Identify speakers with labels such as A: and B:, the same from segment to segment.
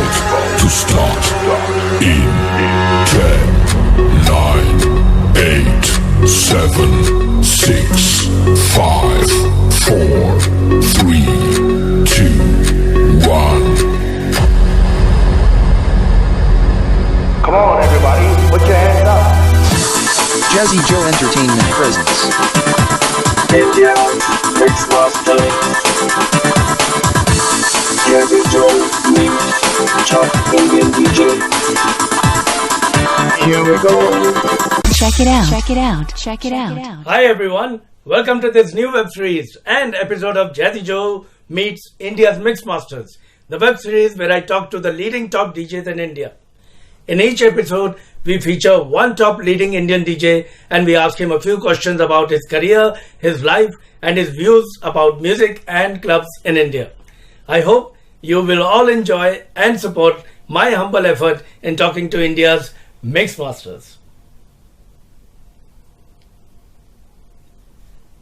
A: to start in 10, 9, 8, 7, 6, 5, 4, 3, 2, 1.
B: Come on, everybody, put your hands up.
C: Jazzy Joe Entertainment presents
D: India Mixmasters. Jazzy Joe meets top Indian DJ. Here we go.
E: Check it out. Check it out. Check it out.
F: Hi everyone, welcome to this new web series and episode of Jazzy Joe meets India's Mixmasters, the web series where I talk to the leading top DJs in India. In each episode, we feature one top leading Indian DJ and we ask him a few questions about his career, his life and his views about music and clubs in India. I hope you will all enjoy and support my humble effort in talking to India's Mixmasters.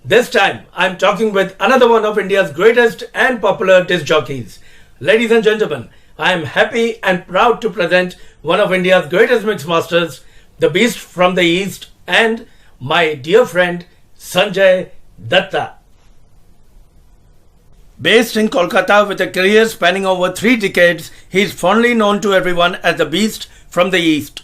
F: This time, I'm talking with another one of India's greatest and popular disc jockeys. Ladies and gentlemen, I am happy and proud to present one of India's greatest mixmasters, the Beast from the East, and my dear friend Sanjay Dutta. Based in Kolkata with a career spanning over 3 decades, he is fondly known to everyone as the Beast from the East.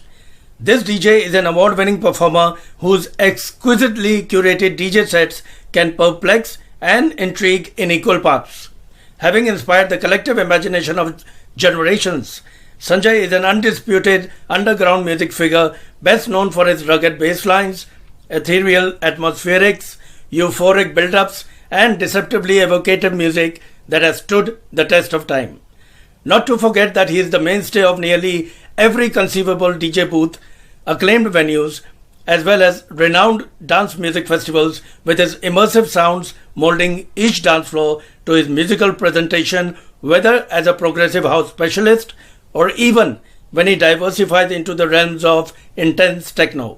F: This DJ is an award-winning performer whose exquisitely curated DJ sets can perplex and intrigue in equal parts. Having inspired the collective imagination of generations, Sanjay is an undisputed underground music figure best known for his rugged bass lines, ethereal atmospherics, euphoric build-ups and deceptively evocative music that has stood the test of time. Not to forget that he is the mainstay of nearly every conceivable DJ booth, acclaimed venues, as well as renowned dance music festivals with his immersive sounds molding each dance floor to his musical presentation, whether as a progressive house specialist or even when he diversifies into the realms of intense techno.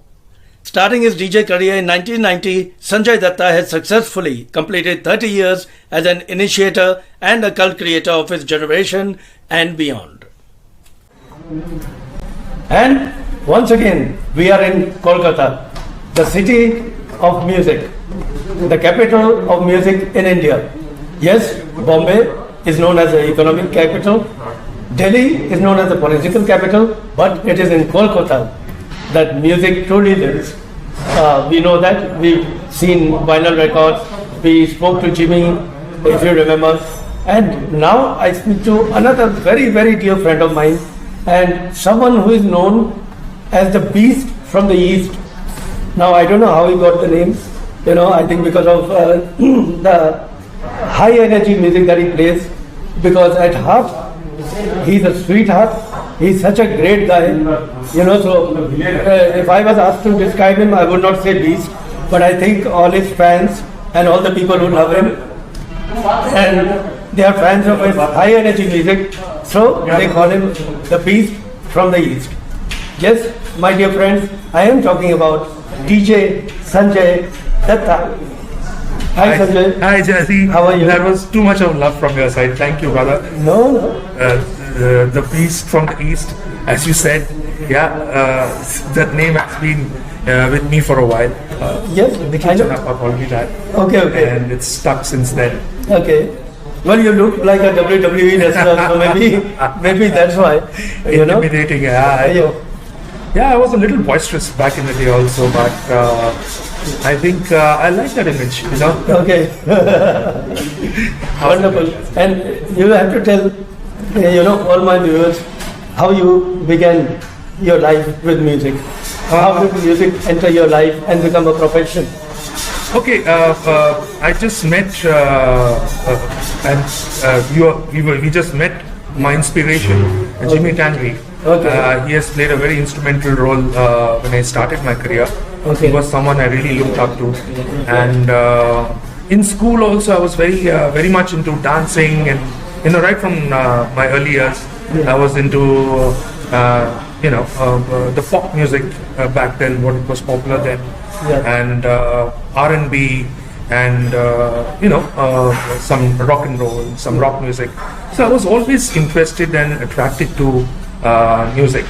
F: Starting his DJ career in 1990, Sanjay Dutta has successfully completed 30 years as an initiator and a cult creator of his generation and beyond. And once again, we are in Kolkata, the city of music, the capital of music in India. Yes, Bombay is known as the economic capital, Delhi is known as the political capital, but it is in Kolkata that music truly lives. We know that, we've seen vinyl records, we spoke to Jimmy, if you remember, and now I speak to another very, very dear friend of mine and someone who is known as the Beast from the East. Now I don't know how he got the name, I think because of the high energy music that he plays, because at heart he's a sweetheart, he's such a great guy, so if I was asked to describe him, I would not say Beast, but I think all his fans and all the people who love him, and they are fans of his high energy music, so they call him the Beast from the East. Yes, my dear friends, I am talking about DJ Sanjay Dutta. Hi Sanjay.
G: Hi Jazzy.
F: How are you?
G: That was too much of love from your side. Thank you, brother.
F: No.
G: The Beast from the East, as you said, that name has been with me for a while.
F: Yes, I know.
G: I've already that.
F: Okay.
G: And it's stuck since then.
F: Okay. Well, you look like a WWE wrestler, so maybe that's why.
G: Intimidating, Yeah, I was a little boisterous back in the day also, but I think I like that image,
F: Okay. Wonderful. And you have to tell, all my viewers, how you began your life with music. How did music enter your life and become a profession?
G: Okay, I just met, we just met my inspiration, Jimmy Tannery.
F: Okay.
G: He has played a very instrumental role when I started my career.
F: Okay.
G: He was someone I really looked up to, and in school also I was very much into dancing, and right from my early years I was into the pop music back then, what was popular then, and R&B, and some rock and roll, some rock music. So I was always interested and attracted to music.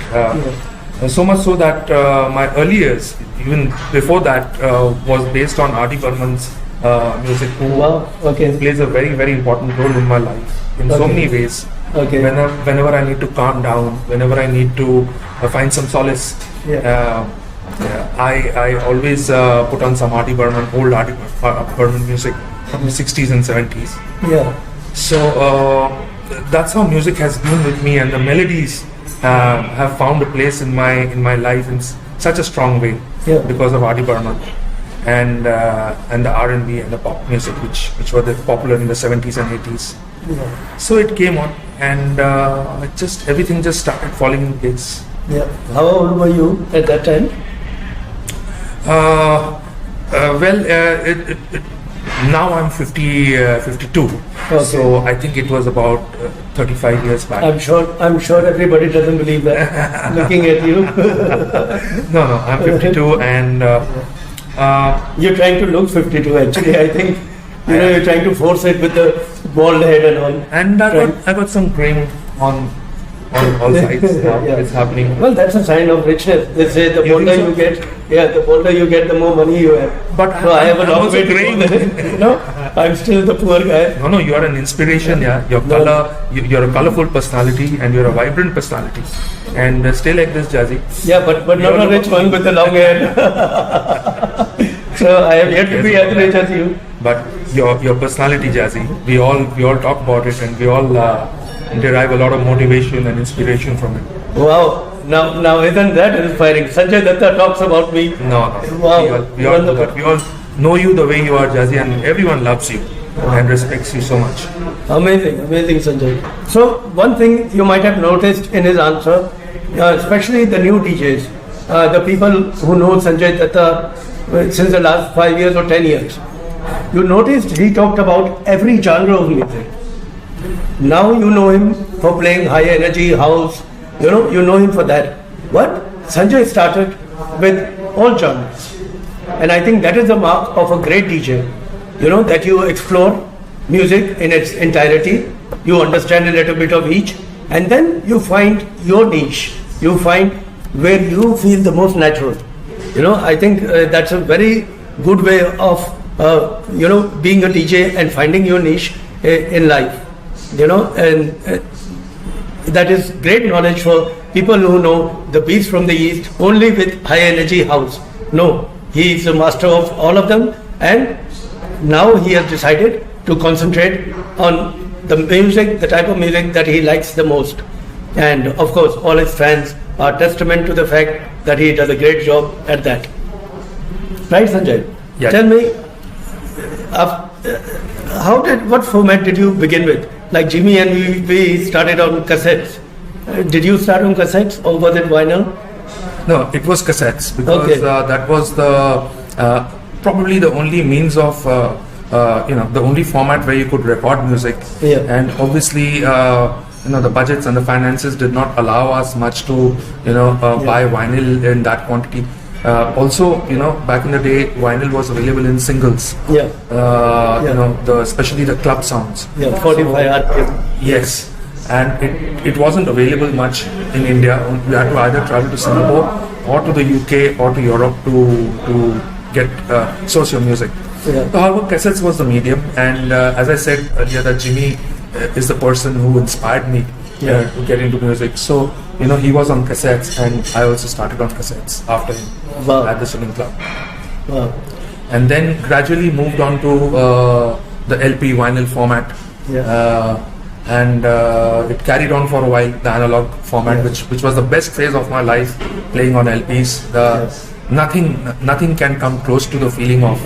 G: So much so that my early years, even before that, was based on R.D. Burman's music, who plays a very, very important role in my life in so many ways.
F: Okay.
G: Whenever I need to calm down, whenever I need to find some solace, I always put on some R.D. Burman, old R.D. Burman music from the 60s and 70s.
F: Yeah.
G: So that's how music has been with me, and the melodies have found a place in my life in such a strong way because of R.D. Burman and the R&B and the pop music, which were popular in the 70s and 80s.
F: Yeah.
G: So it came on, and everything just started falling in place.
F: Yeah. How old were you at that time?
G: Now I'm 52.
F: Okay.
G: So I think it was about 35 years back.
F: I'm sure everybody doesn't believe that. Looking at you.
G: No, I'm 52, and
F: you're trying to look 52. Actually, I think you're trying to force it with the bald head and all.
G: And I got some cream on all sides now.
F: Yeah.
G: It's happening.
F: Well, that's a sign of richness. They say the bolder you get, the bolder you get, the more money you have.
G: But
F: so I have a
G: I'm
F: long
G: also
F: way to
G: graying.
F: go. I'm still the poor guy.
G: No, you are an inspiration. Yeah, your color, you're a colorful personality, and you're a vibrant personality. And stay like this, Jazzy.
F: Yeah, but not a rich one with the long hair. So I have yet to be as rich as you.
G: But your personality, Jazzy, we all talk about it, and we all derive a lot of motivation and inspiration from it.
F: Wow. Now isn't that inspiring? Sanjay Dutta talks about me.
G: No.
F: Wow.
G: We all know you the way you are, Jazzy, and everyone loves you and respects you so much.
F: Amazing, Sanjay. So one thing you might have noticed in his answer, especially the new DJs, the people who know Sanjay Dutta since the last 5 years or 10 years, you noticed he talked about every genre of music. Now you know him for playing high energy house, you know him for that. But Sanjay started with all genres. And I think that is the mark of a great DJ. That you explore music in its entirety, you understand a little bit of each, and then you find your niche. You find where you feel the most natural. I think that's a very good way of, being a DJ and finding your niche in life. And that is great knowledge for people who know the beats from the East only with high energy house. No, he is the master of all of them, and now he has decided to concentrate on the music, the type of music that he likes the most. And of course, all his fans are testament to the fact that he does a great job at that. Right, Sanjay?
G: Yeah.
F: Tell me, what format did you begin with? Like Jimmy and we started on cassettes. Did you start on cassettes or was it vinyl?
G: No, it was cassettes, because that was the probably the only means of the only format where you could record music.
F: Yeah.
G: And obviously the budgets and the finances did not allow us much to buy vinyl in that quantity. Also, back in the day, vinyl was available in singles.
F: Yeah.
G: Especially the club sounds.
F: Yeah, 45 RPM.
G: Yes, and it wasn't available much in India. We had to either travel to Singapore or to the UK or to Europe to get source your music.
F: Yeah.
G: So, however, cassettes was the medium, and as I said earlier, that Jimmy is the person who inspired me to get into music. So, he was on cassettes, and I also started on cassettes after him at the swimming club.
F: Wow.
G: And then gradually moved on to the LP vinyl format.
F: Yeah.
G: And it carried on for a while, the analog format, which was the best phase of my life, playing on LPs. Nothing can come close to the feeling of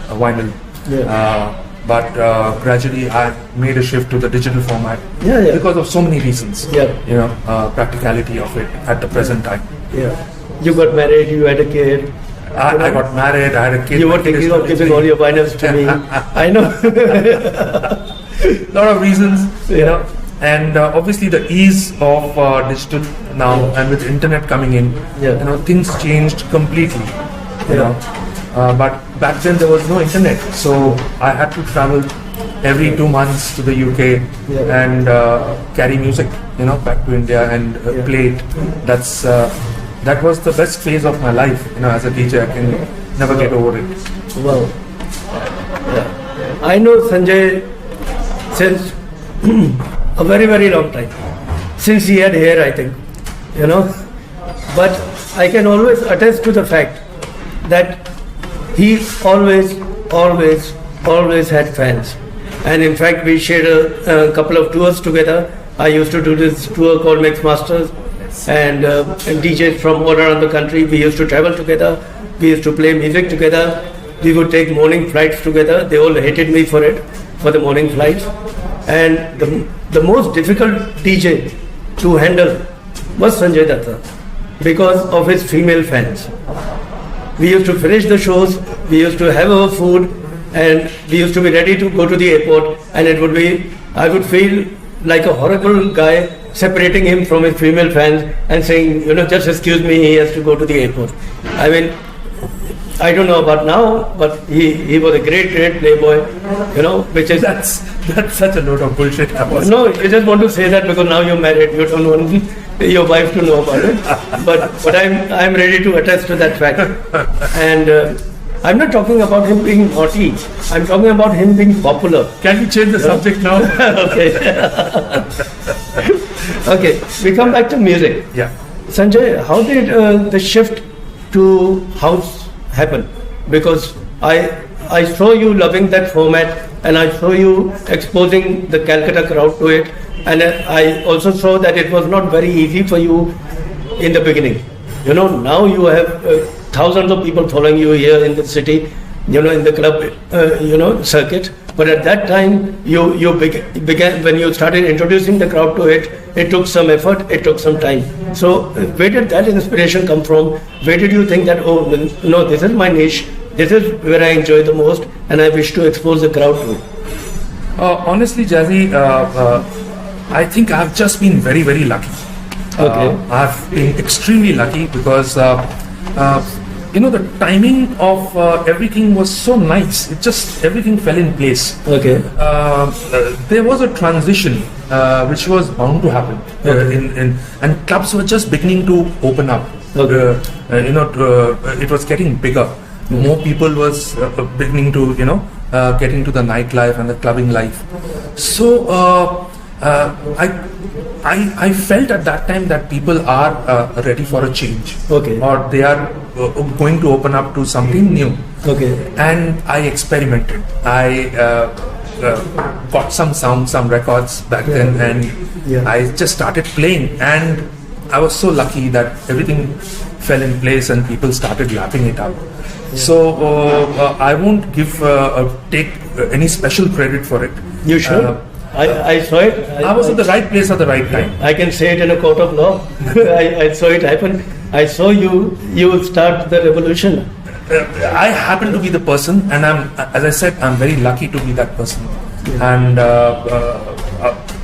G: vinyl. But gradually I made a shift to the digital format because of so many reasons. Practicality of it at the present time.
F: You got married, you had a kid.
G: I got married, I had a kid.
F: You were thinking of giving all your vinyls to me. I know.
G: Lot of reasons, and obviously the ease of digital now, and with internet coming in, things changed completely. But back then there was no internet, so I had to travel every 2 months to the UK and carry music, back to India and play it. That was the best phase of my life, as a DJ. I can never get over it.
F: Wow. Yeah. I know Sanjay since a very, very long time. Since he had hair, I think, But I can always attest to the fact that he always had fans. And in fact, we shared a couple of tours together. I used to do this tour called Mixmasters, and DJs from all around the country. We used to travel together. We used to play music together. We would take morning flights together. They all hated me for it, for the morning flights. And the most difficult DJ to handle was Sanjay Dutta because of his female fans. We used to finish the shows, we used to have our food, and we used to be ready to go to the airport, and I would feel like a horrible guy separating him from his female fans and saying, just excuse me, he has to go to the airport. I mean, I don't know about now, but he was a great playboy, which is...
G: That's such a load of bullshit.
F: No, you just want to say that because now you're married, you don't want your wife to know about it. But I'm ready to attest to that fact. And I'm not talking about him being naughty. I'm talking about him being popular.
G: Can we change the subject now?
F: Okay. Okay, we come back to music.
G: Yeah.
F: Sanjay, how did the shift to house happen? Because I saw you loving that format, and I saw you exposing the Calcutta crowd to it, and I also saw that it was not very easy for you in the beginning. Now you have thousands of people following you here in the city, in the club, circuit. But at that time, you began when you started introducing the crowd to it. It took some effort. It took some time. So where did that inspiration come from? Where did you think that, oh no, this is my niche. This is where I enjoy the most, and I wish to expose the crowd to it.
G: Honestly, Jazzy, I think I've just been very, very lucky.
F: Okay.
G: I've been extremely lucky because the timing of everything was so nice. Everything fell in place.
F: Okay.
G: There was a transition which was bound to happen, and clubs were just beginning to open up.
F: Okay.
G: It was getting bigger. More people was beginning to get into the nightlife and the clubbing life. So I felt at that time that people are ready for a change.
F: Okay.
G: Or they are going to open up to something new.
F: Okay.
G: And I experimented. I got some sound, some records back then, and I just started playing. And I was so lucky that everything fell in place and people started lapping it up. So I won't take any special credit for it.
F: You should. I saw it.
G: I was at the right place at the right time.
F: I can say it in a court of law. I saw it happen. I saw you start the revolution.
G: I happen to be the person, and as I said, I'm very lucky to be that person. And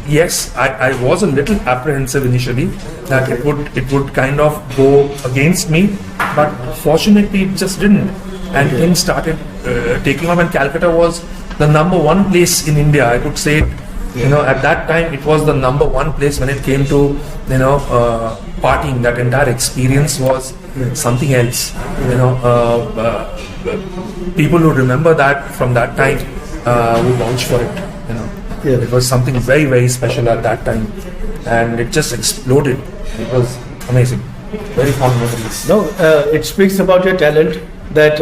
G: yes, I was a little apprehensive initially that it would kind of go against me, but fortunately it just didn't. And things started taking off, and Calcutta was the number one place in India. I could say it. At that time it was the number one place when it came to partying. That entire experience was something else. People who remember that from that time will vouch for it. It was something very, very special at that time, and it just exploded. It was amazing. Very fond memories.
F: No, it speaks about your talent that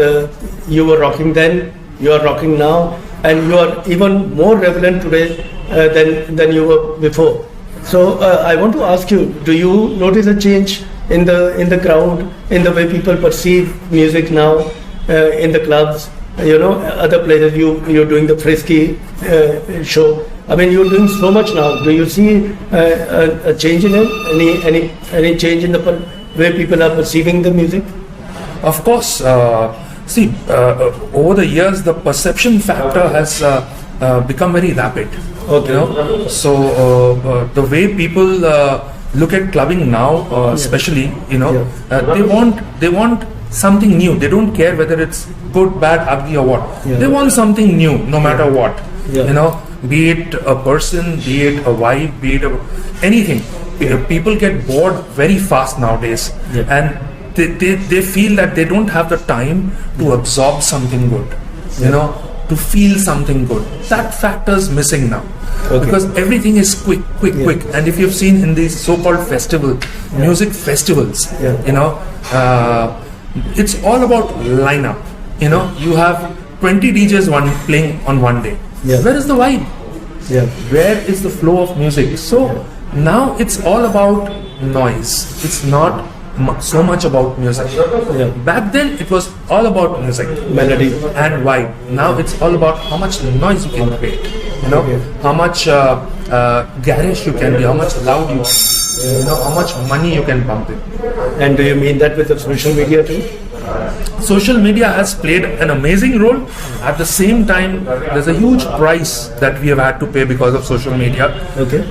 F: you were rocking then, you are rocking now, and you are even more relevant today than you were before. So I want to ask you: do you notice a change in the crowd, in the way people perceive music now, in the clubs? Other places you're doing the frisky show. I mean, you're doing so much now. Do you see a change in it? Any change in the way people are perceiving the music?
G: Of course. Over the years, the perception factor has become very rapid.
F: Okay.
G: So the way people look at clubbing now, especially, they want something new. They don't care whether it's good, bad, ugly, or what.
F: Yeah.
G: They want something new, no matter what.
F: Yeah.
G: You know, be it a person, be it a vibe, be it anything. People get bored very fast nowadays,
F: Yeah.
G: and they feel that they don't have the time to absorb something good. You know, to feel something good. That factor is missing now.
F: Okay.
G: Because everything is quick. And if you've seen in these so-called music festivals,
F: Yeah.
G: you know, it's all about lineup. You know, you have 20 DJs playing on one day.
F: Yeah.
G: Where is the vibe?
F: Yeah.
G: Where is the flow of music? So now it's all about noise. It's not so much about music.
F: Yeah.
G: Back then it was all about music,
F: Melody.
G: and vibe. Now it's all about how much noise you can create. You know, how much garage you can be, how much loud you can be, you know, how much money you can pump in.
F: And do you mean that with the social media too?
G: Social media has played an amazing role. At the same time, there's a huge price that we have had to pay because of social media.
F: Okay.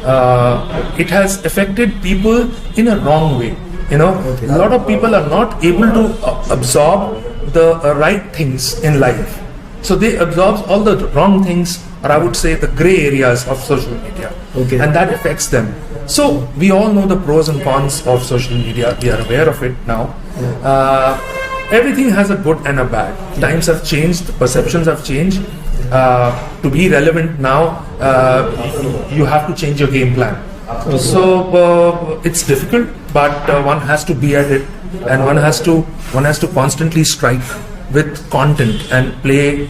G: It has affected people in a wrong way. You know, a lot of people are not able to absorb the right things in life. So they absorb all the wrong things, or I would say the gray areas of social media.
F: Okay.
G: And that affects them. So we all know the pros and cons of social media. We are aware of it now. Everything has a good and a bad. Times have changed, perceptions have changed. To be relevant now, you have to change your game plan. So it's difficult, but one has to be at it, and one has to constantly strike with content and play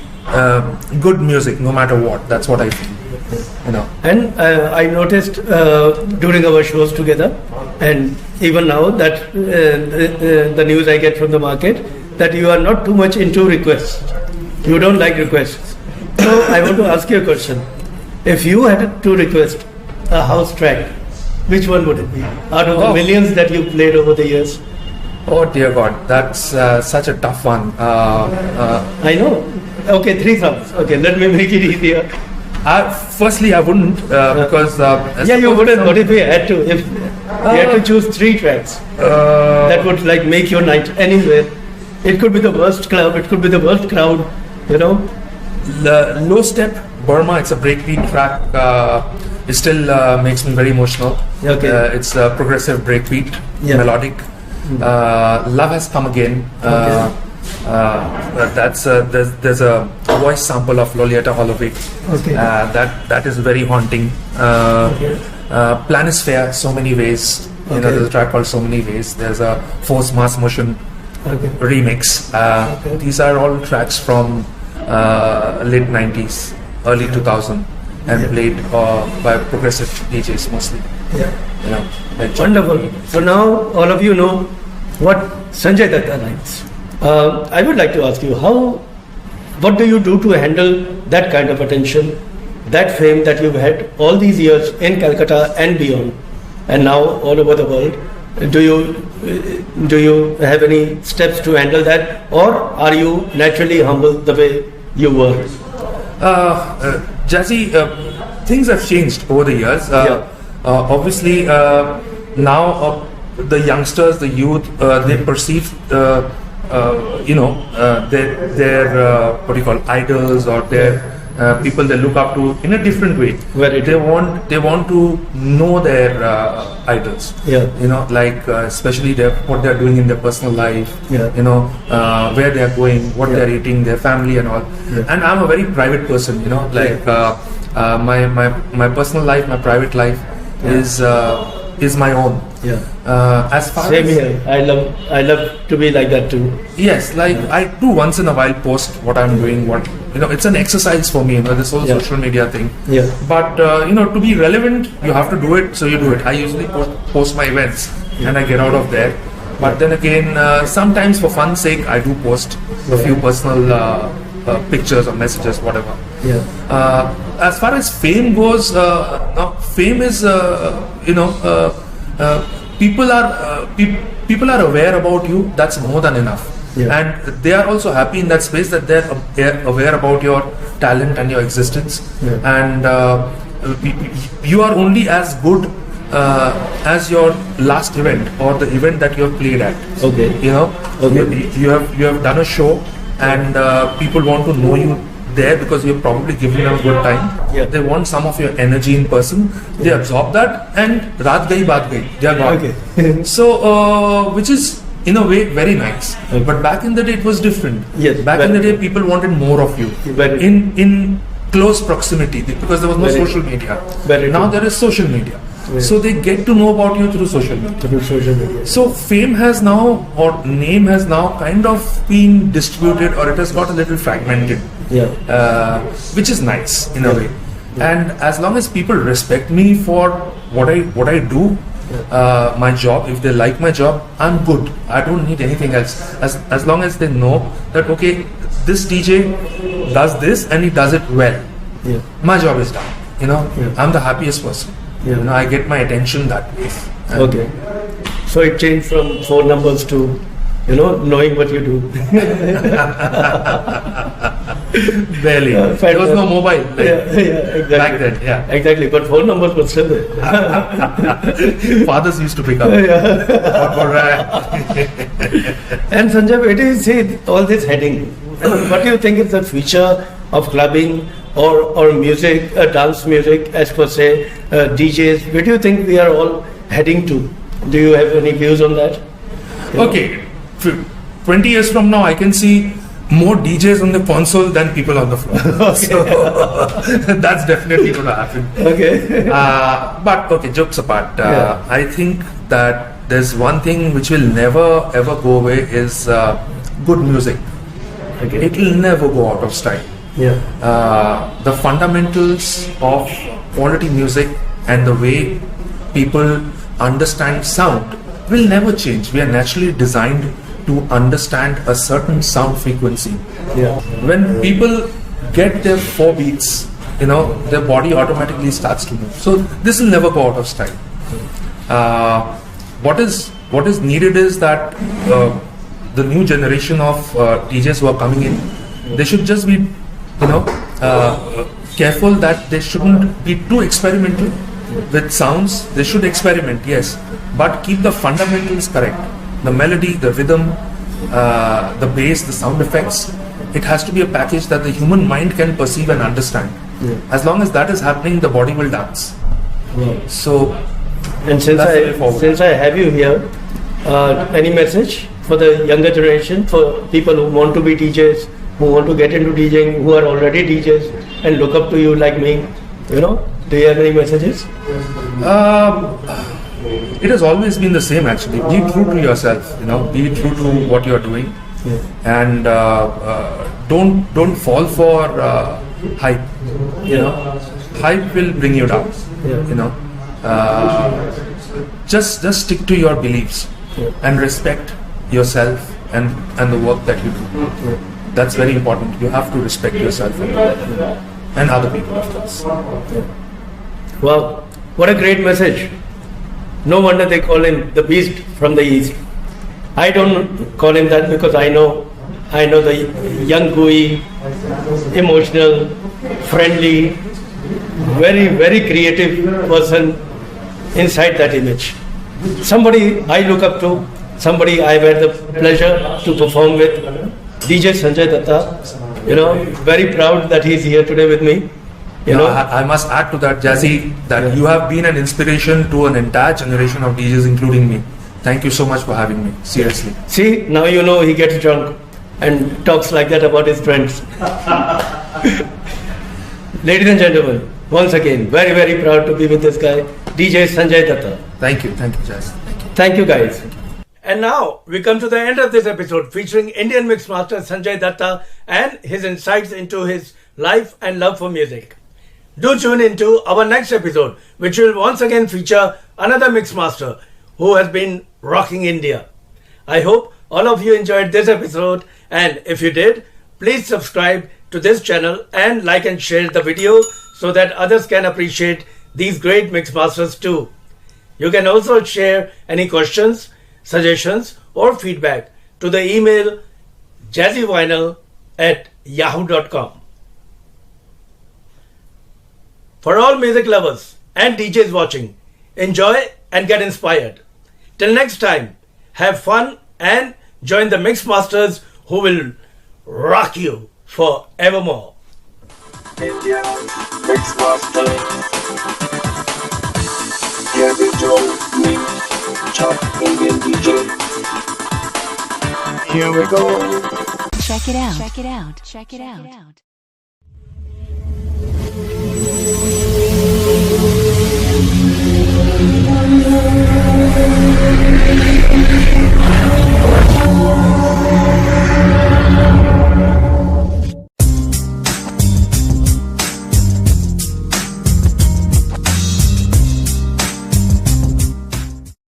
G: good music, no matter what. That's what I feel. You know.
F: And I noticed during our shows together, and even now that the news I get from the market, that you are not too much into requests. You don't like requests. So I want to ask you a question. If you had to request a house track, which one would it be? Out of the millions that you played over the years?
G: Oh dear God, that's such a tough one.
F: I know. Okay, 3 songs. Okay, let me make it easier.
G: Firstly, I wouldn't because
F: Yeah, you wouldn't. What if you had to? If you had to choose 3 tracks that would like make your night anywhere. It could be the worst club. It could be the worst crowd. You know.
G: The Low Step, Burma. It's a breakbeat track. It still makes me very emotional.
F: Okay.
G: It's a progressive breakbeat, melodic. Love Has Come Again. That's there's a voice sample of Lolita Holloway.
F: Okay.
G: That is very haunting. Plan is Fair, So Many Ways. You know, there's a track called So Many Ways. There's a Force Mass Motion remix. These are all tracks from late 90s, early 2000, and played by progressive DJs mostly.
F: Yeah.
G: You know, like
F: Wonderful. So now all of you know what Sanjay Dutta likes. I would like to ask you, what do you do to handle that kind of attention, that fame that you've had all these years in Calcutta and beyond, and now all over the world? Do you have any steps to handle that, or are you naturally humble the way you were?
G: Jazzy, things have changed over the years. Obviously, now the youngsters, the youth, they perceive their what do you call idols, or their people they look up to in a different way. They want to know their idols.
F: Yeah.
G: You know, like especially what they're doing in their personal life.
F: Yeah.
G: You know, where they're going, what they're eating, their family and all.
F: Yeah.
G: And I'm a very private person. You know, like my personal life, my private life is my own.
F: Yeah.
G: As far
F: Same
G: as
F: here. I love to be like that too.
G: yes, like I do once in a while post what I'm doing. It's an exercise for me. You know, this whole social media thing.
F: Yeah.
G: But to be relevant, you have to do it. So you do it. I usually post my events and I get out of there. But then again, sometimes for fun's sake, I do post a few personal pictures or messages, whatever.
F: Yeah.
G: As far as fame goes, fame is people are aware about you. That's more than enough.
F: Yeah.
G: And they are also happy in that space that they're aware about your talent and your existence.
F: Yeah.
G: And you are only as good as your last event or the event that you have played at.
F: Okay.
G: You know,
F: Okay.
G: you have done a show, and people want to know you there because you've probably given them a good time.
F: Yeah.
G: They want some of your energy in person. They absorb that, and raat gayi baat gayi. They are gone.
F: Okay.
G: So, which is in a way very nice.
F: Okay.
G: But back in the day, it was different.
F: Yes,
G: Back in the day, people wanted more of you.
F: Very
G: In close proximity, because there was no
F: Very
G: social media.
F: Very
G: Now
F: true.
G: there is social media.
F: Yes.
G: So they get to know about you through social media.
F: Through social media.
G: So fame has now, or name has now kind of been distributed, or it has got a little fragmented,
F: Yeah.
G: which is nice in a way. And as long as people respect me for what I do, my job, if they like my job, I'm good. I don't need anything else. As long as they know that, okay, this DJ does this and he does it well,
F: Yeah.
G: my job is done. You know,
F: Yeah.
G: I'm the happiest person.
F: Yeah.
G: You know, I get my attention that way. And
F: Okay. So it changed from phone numbers to, knowing what you do.
G: Barely.
F: Fair
G: There was no
F: enough.
G: mobile
F: Exactly.
G: back then. Yeah.
F: Exactly. But phone numbers were still there.
G: Fathers used to pick up.
F: And Sanjay, where do you see all this heading? What do you think is the future of clubbing or music, dance music, as per se, DJs? Where do you think we are all heading to? Do you have any views on that?
G: Okay, 20 years from now, I can see more DJs on the console than people on the floor. So that's definitely going to happen.
F: Okay.
G: But okay, jokes apart,
F: Yeah.
G: I think that there's one thing which will never ever go away is good music.
F: Okay.
G: It will never go out of style.
F: Yeah.
G: The fundamentals of quality music and the way people understand sound will never change. We are naturally designed to understand a certain sound frequency.
F: Yeah.
G: When people get their 4 beats, their body automatically starts to move. So this will never go out of style. What is needed is that the new generation of DJs who are coming in, they should just be careful that they shouldn't be too experimental with sounds. They should experiment, yes, but keep the fundamentals correct. The melody, the rhythm, the bass, the sound effects. It has to be a package that the human mind can perceive and understand.
F: Yeah.
G: As long as that is happening, the body will dance. So,
F: And since
G: that's the way forward.
F: I have you here, any message for the younger generation, for people who want to be DJs, who want to get into DJing, who are already DJs and look up to you like me? Do you have any messages?
G: It has always been the same actually. Be true to yourself, be true to what you are doing, and don't fall for hype. Hype will bring you down. Just stick to your beliefs and respect yourself and the work that you do. That's very important. You have to respect yourself and other people, of course.
F: Wow, what a great message. No wonder they call him the beast from the east. I don't call him that because I know the young, gooey, emotional, friendly, very, very creative person inside that image. Somebody I look up to, somebody I've had the pleasure to perform with, DJ Sanjay Dutta. Very proud that he's here today with me.
G: I must add to that, Jazzy, that you have been an inspiration to an entire generation of DJs, including me. Thank you so much for having me. Seriously.
F: See, now he gets drunk and talks like that about his friends. Ladies and gentlemen, once again, very, very proud to be with this guy, DJ Sanjay Dutta.
G: Thank you, Jazzy.
F: Thank you, guys. And now we come to the end of this episode featuring Indian Mixmaster Sanjay Dutta and his insights into his life and love for music. Do tune into our next episode, which will once again feature another Mixmaster who has been rocking India. I hope all of you enjoyed this episode, and if you did, please subscribe to this channel and like and share the video so that others can appreciate these great Mixmasters too. You can also share any questions, suggestions or feedback to the email jazzyvinyl@yahoo.com. For all music lovers and DJs watching, enjoy and get inspired. Till next time, have fun and join the Mixmasters who will rock you forevermore.
D: India Mixmaster Jazzy Joe Mix Top Indian DJ. Here we go.
E: Check it out. Check it out. Check it out.